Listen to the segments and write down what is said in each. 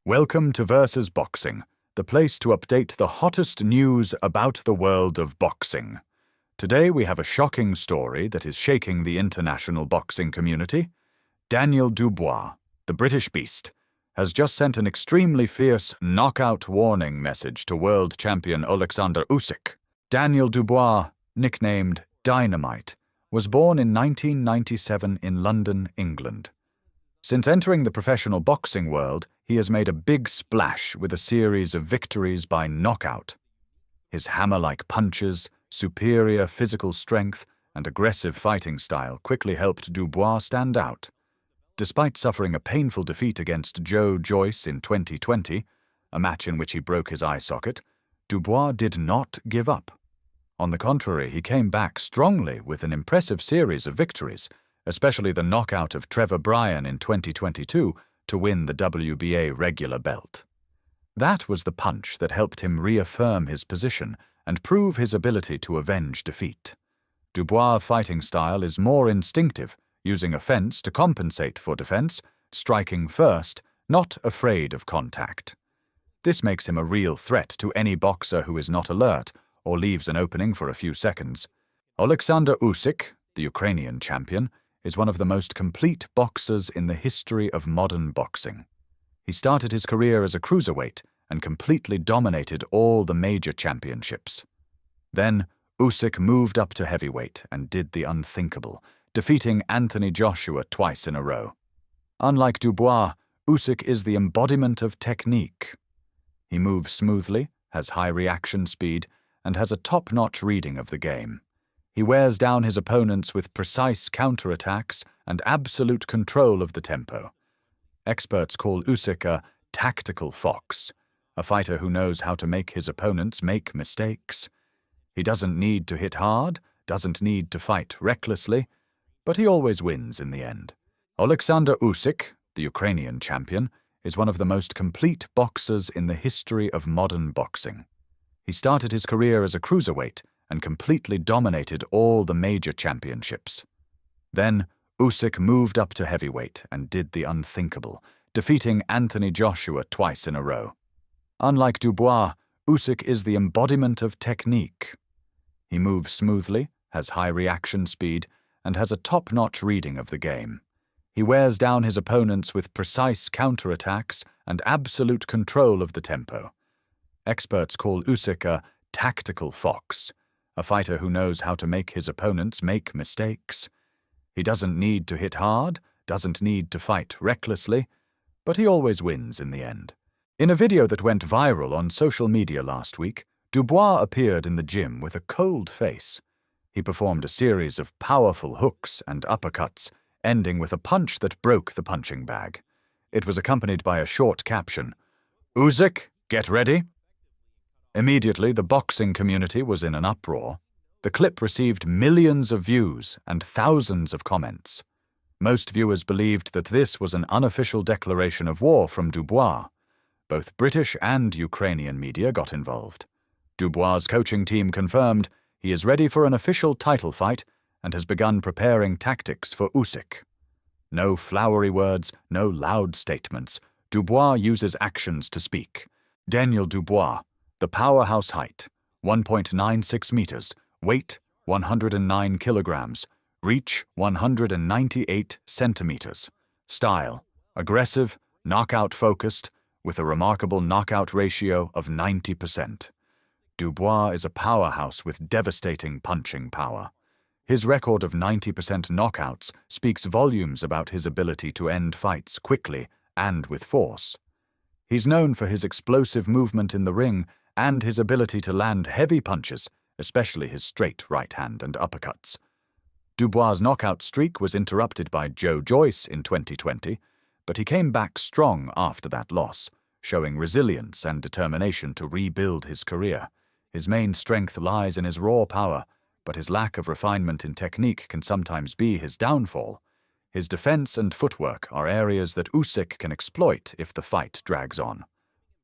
Welcome to Versus Boxing, the place to update the hottest news about the world of boxing. Today we have a shocking story that is shaking the international boxing community. Daniel Dubois, the British Beast, has just sent an extremely fierce knockout warning message to world champion Oleksandr Usyk. Daniel Dubois, nicknamed Dynamite, was born in 1997 in London, England. Since entering the professional boxing world, he has made a big splash with a series of victories by knockout. His hammer-like punches, superior physical strength, and aggressive fighting style quickly helped Dubois stand out. Despite suffering a painful defeat against Joe Joyce in 2020, a match in which he broke his eye socket, Dubois did not give up. On the contrary, he came back strongly with an impressive series of victories, especially the knockout of Trevor Bryan in 2022 to win the WBA regular belt. That was the punch that helped him reaffirm his position and prove his ability to avenge defeat. Dubois' fighting style is more instinctive, using offense to compensate for defense, striking first, not afraid of contact. This makes him a real threat to any boxer who is not alert or leaves an opening for a few seconds. Oleksandr Usyk, the Ukrainian champion, is one of the most complete boxers in the history of modern boxing. He started his career as a cruiserweight and completely dominated all the major championships. Then, Usyk moved up to heavyweight and did the unthinkable, defeating Anthony Joshua twice in a row. Unlike Dubois, Usyk is the embodiment of technique. He moves smoothly, has high reaction speed, and has a top-notch reading of the game. He wears down his opponents with precise counterattacks and absolute control of the tempo. Experts call Usyk a tactical fox, a fighter who knows how to make his opponents make mistakes. He doesn't need to hit hard, doesn't need to fight recklessly, but he always wins in the end. Oleksandr Usyk, the Ukrainian champion, is one of the most complete boxers in the history of modern boxing. He started his career as a cruiserweight and completely dominated all the major championships. Then, Usyk moved up to heavyweight and did the unthinkable, defeating Anthony Joshua twice in a row. Unlike Dubois, Usyk is the embodiment of technique. He moves smoothly, has high reaction speed, and has a top-notch reading of the game. He wears down his opponents with precise counterattacks and absolute control of the tempo. Experts call Usyk a tactical fox, a fighter who knows how to make his opponents make mistakes. He doesn't need to hit hard, doesn't need to fight recklessly, but he always wins in the end. In a video that went viral on social media last week, Dubois appeared in the gym with a cold face. He performed a series of powerful hooks and uppercuts, ending with a punch that broke the punching bag. It was accompanied by a short caption, "Usyk, get ready." Immediately, the boxing community was in an uproar. The clip received millions of views and thousands of comments. Most viewers believed that this was an unofficial declaration of war from Dubois. Both British and Ukrainian media got involved. Dubois' coaching team confirmed he is ready for an official title fight and has begun preparing tactics for Usyk. No flowery words, no loud statements. Dubois uses actions to speak. Daniel Dubois, the powerhouse height, 1.96 meters, weight, 109 kilograms, reach, 198 centimeters. Style, aggressive, knockout-focused, with a remarkable knockout ratio of 90%. Dubois is a powerhouse with devastating punching power. His record of 90% knockouts speaks volumes about his ability to end fights quickly and with force. He's known for his explosive movement in the ring and his ability to land heavy punches, especially his straight right hand and uppercuts. Dubois' knockout streak was interrupted by Joe Joyce in 2020, but he came back strong after that loss, showing resilience and determination to rebuild his career. His main strength lies in his raw power, but his lack of refinement in technique can sometimes be his downfall. His defense and footwork are areas that Usyk can exploit if the fight drags on.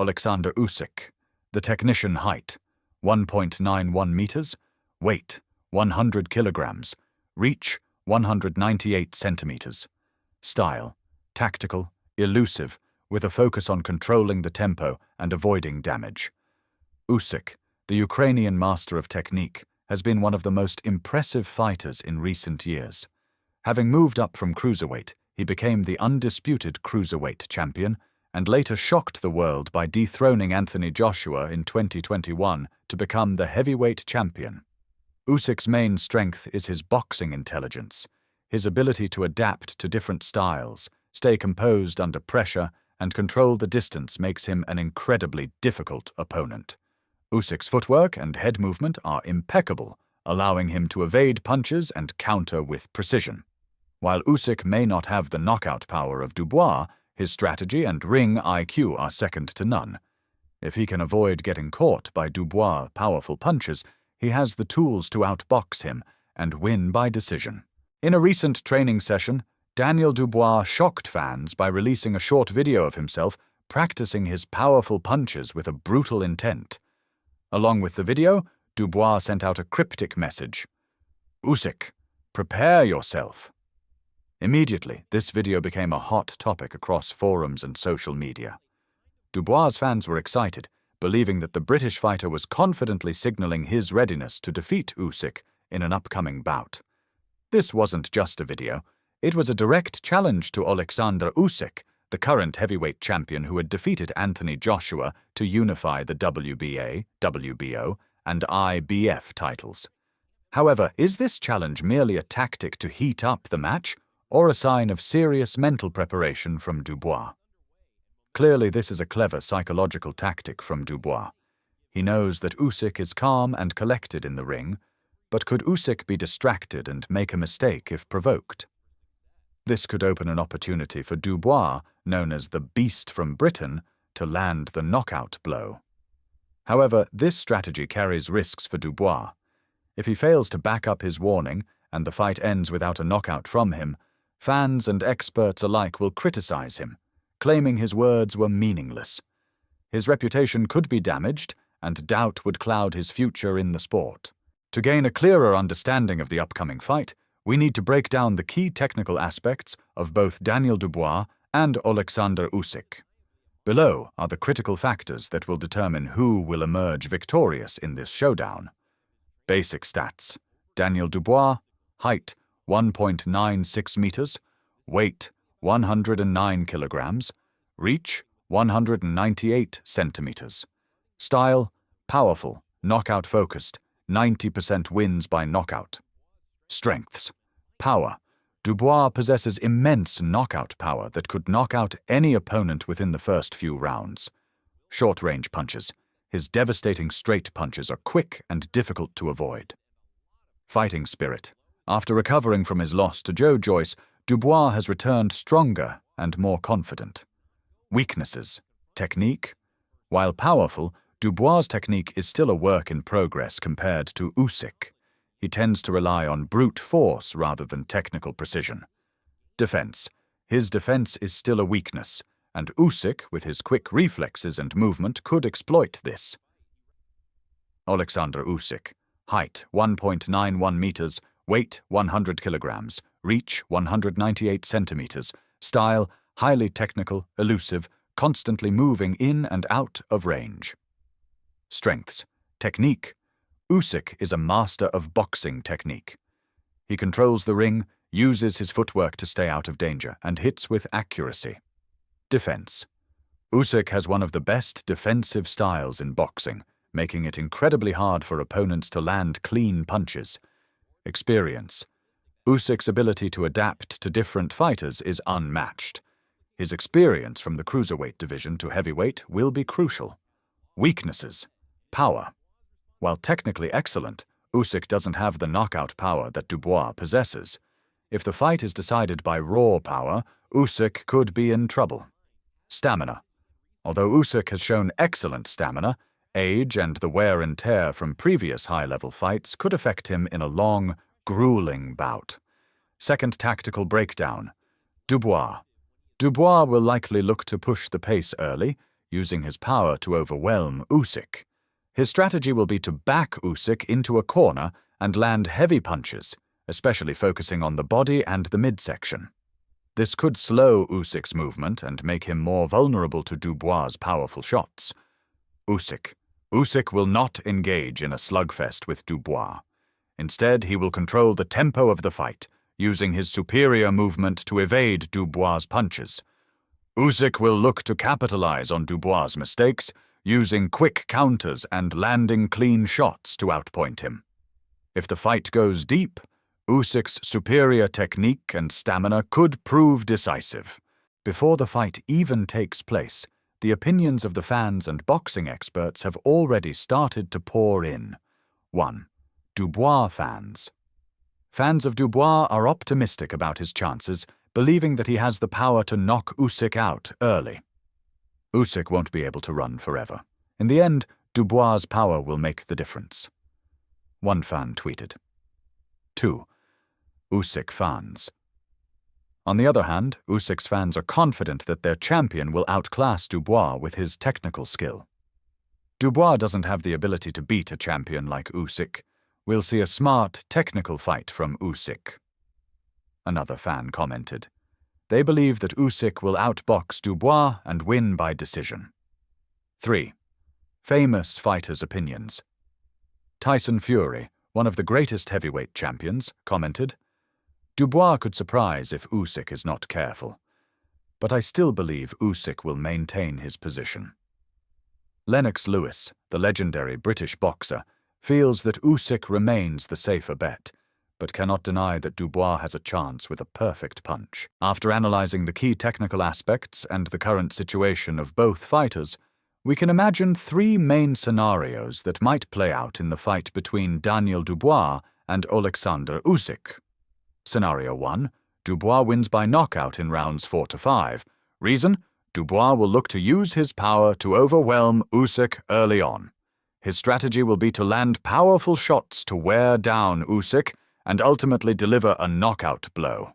Oleksandr Usyk, the technician height, 1.91 meters, weight, 100 kilograms, reach, 198 centimeters. Style, tactical, elusive, with a focus on controlling the tempo and avoiding damage. Usyk, the Ukrainian master of technique, has been one of the most impressive fighters in recent years. Having moved up from cruiserweight, he became the undisputed cruiserweight champion and later shocked the world by dethroning Anthony Joshua in 2021 to become the heavyweight champion. Usyk's main strength is his boxing intelligence. His ability to adapt to different styles, stay composed under pressure, and control the distance makes him an incredibly difficult opponent. Usyk's footwork and head movement are impeccable, allowing him to evade punches and counter with precision. While Usyk may not have the knockout power of Dubois, his strategy and ring IQ are second to none. If he can avoid getting caught by Dubois' powerful punches, he has the tools to outbox him and win by decision. In a recent training session, Daniel Dubois shocked fans by releasing a short video of himself practicing his powerful punches with a brutal intent. Along with the video, Dubois sent out a cryptic message: "Usyk, prepare yourself." Immediately, this video became a hot topic across forums and social media. Dubois' fans were excited, believing that the British fighter was confidently signaling his readiness to defeat Usyk in an upcoming bout. This wasn't just a video. It was a direct challenge to Oleksandr Usyk, the current heavyweight champion who had defeated Anthony Joshua to unify the WBA, WBO, and IBF titles. However, is this challenge merely a tactic to heat up the match, or a sign of serious mental preparation from Dubois? Clearly, this is a clever psychological tactic from Dubois. He knows that Usyk is calm and collected in the ring, but could Usyk be distracted and make a mistake if provoked? This could open an opportunity for Dubois, known as the Beast from Britain, to land the knockout blow. However, this strategy carries risks for Dubois. If he fails to back up his warning and the fight ends without a knockout from him, fans and experts alike will criticize him, claiming his words were meaningless. His reputation could be damaged, and doubt would cloud his future in the sport. To gain a clearer understanding of the upcoming fight, we need to break down the key technical aspects of both Daniel Dubois and Oleksandr Usyk. Below are the critical factors that will determine who will emerge victorious in this showdown. Basic stats: Daniel Dubois, height 1.96 meters, weight 109 kilograms, reach 198 centimeters. Style: powerful, knockout-focused, 90% wins by knockout. Strengths: power. Dubois possesses immense knockout power that could knock out any opponent within the first few rounds. Short-range punches. His devastating straight punches are quick and difficult to avoid. Fighting spirit. After recovering from his loss to Joe Joyce, Dubois has returned stronger and more confident. Weaknesses. Technique. While powerful, Dubois' technique is still a work in progress compared to Usyk. He tends to rely on brute force rather than technical precision. Defense. His defense is still a weakness, and Usyk, with his quick reflexes and movement, could exploit this. Oleksandr Usyk. Height 1.91 meters, weight 100 kilograms, reach 198 centimeters. Style: highly technical, elusive, constantly moving in and out of range. Strengths. Technique. Usyk is a master of boxing technique. He controls the ring, uses his footwork to stay out of danger, and hits with accuracy. Defense. Usyk has one of the best defensive styles in boxing, making it incredibly hard for opponents to land clean punches. Experience. Usyk's ability to adapt to different fighters is unmatched. His experience from the cruiserweight division to heavyweight will be crucial. Weaknesses. Power. While technically excellent, Usyk doesn't have the knockout power that Dubois possesses. If the fight is decided by raw power, Usyk could be in trouble. Stamina. Although Usyk has shown excellent stamina, age and the wear and tear from previous high-level fights could affect him in a long, grueling bout. Second tactical breakdown. Dubois. Dubois will likely look to push the pace early, using his power to overwhelm Usyk. His strategy will be to back Usyk into a corner and land heavy punches, especially focusing on the body and the midsection. This could slow Usyk's movement and make him more vulnerable to Dubois' powerful shots. Usyk will not engage in a slugfest with Dubois. Instead, he will control the tempo of the fight, using his superior movement to evade Dubois' punches. Usyk will look to capitalize on Dubois' mistakes, using quick counters and landing clean shots to outpoint him. If the fight goes deep, Usyk's superior technique and stamina could prove decisive. Before the fight even takes place, the opinions of the fans and boxing experts have already started to pour in. 1. Dubois fans. Fans of Dubois are optimistic about his chances, believing that he has the power to knock Usyk out early. Usyk won't be able to run forever. In the end, Dubois' power will make the difference. One fan tweeted. 2. Usyk fans. On the other hand, Usyk's fans are confident that their champion will outclass Dubois with his technical skill. Dubois doesn't have the ability to beat a champion like Usyk. We'll see a smart, technical fight from Usyk. Another fan commented. They believe that Usyk will outbox Dubois and win by decision. 3. Famous fighters' opinions. Tyson Fury, one of the greatest heavyweight champions, commented, Dubois could surprise if Usyk is not careful, but I still believe Usyk will maintain his position. Lennox Lewis, the legendary British boxer, feels that Usyk remains the safer bet, but cannot deny that Dubois has a chance with a perfect punch. After analyzing the key technical aspects and the current situation of both fighters, we can imagine 3 main scenarios that might play out in the fight between Daniel Dubois and Oleksandr Usyk. Scenario 1. Dubois wins by knockout in rounds 4 to 5. Reason? Dubois will look to use his power to overwhelm Usyk early on. His strategy will be to land powerful shots to wear down Usyk and ultimately deliver a knockout blow.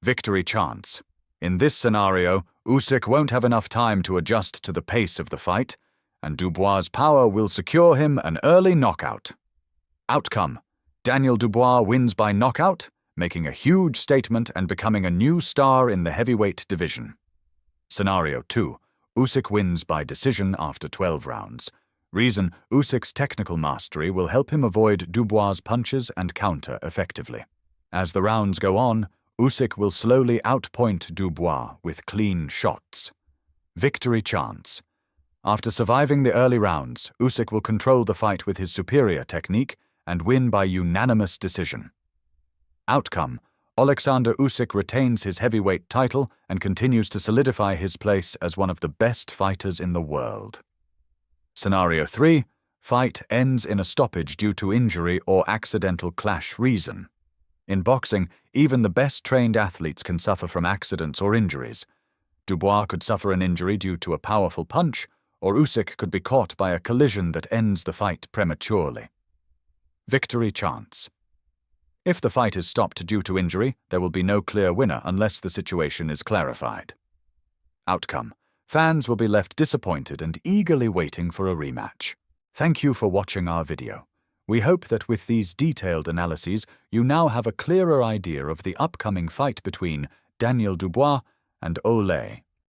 Victory chance. In this scenario, Usyk won't have enough time to adjust to the pace of the fight, and Dubois' power will secure him an early knockout. Outcome. Daniel Dubois wins by knockout, making a huge statement and becoming a new star in the heavyweight division. Scenario 2. Usyk wins by decision after 12 rounds. Reason: Usyk's technical mastery will help him avoid Dubois' punches and counter effectively. As the rounds go on, Usyk will slowly outpoint Dubois with clean shots. Victory chance. After surviving the early rounds, Usyk will control the fight with his superior technique and win by unanimous decision. Outcome: Oleksandr Usyk retains his heavyweight title and continues to solidify his place as one of the best fighters in the world. Scenario 3. Fight ends in a stoppage due to injury or accidental clash. Reason: in boxing, even the best-trained athletes can suffer from accidents or injuries. Dubois could suffer an injury due to a powerful punch, or Usyk could be caught by a collision that ends the fight prematurely. Victory chance. If the fight is stopped due to injury, there will be no clear winner unless the situation is clarified. Outcome: fans will be left disappointed and eagerly waiting for a rematch. Thank you for watching our video. We hope that with these detailed analyses, you now have a clearer idea of the upcoming fight between Daniel Dubois and Ole.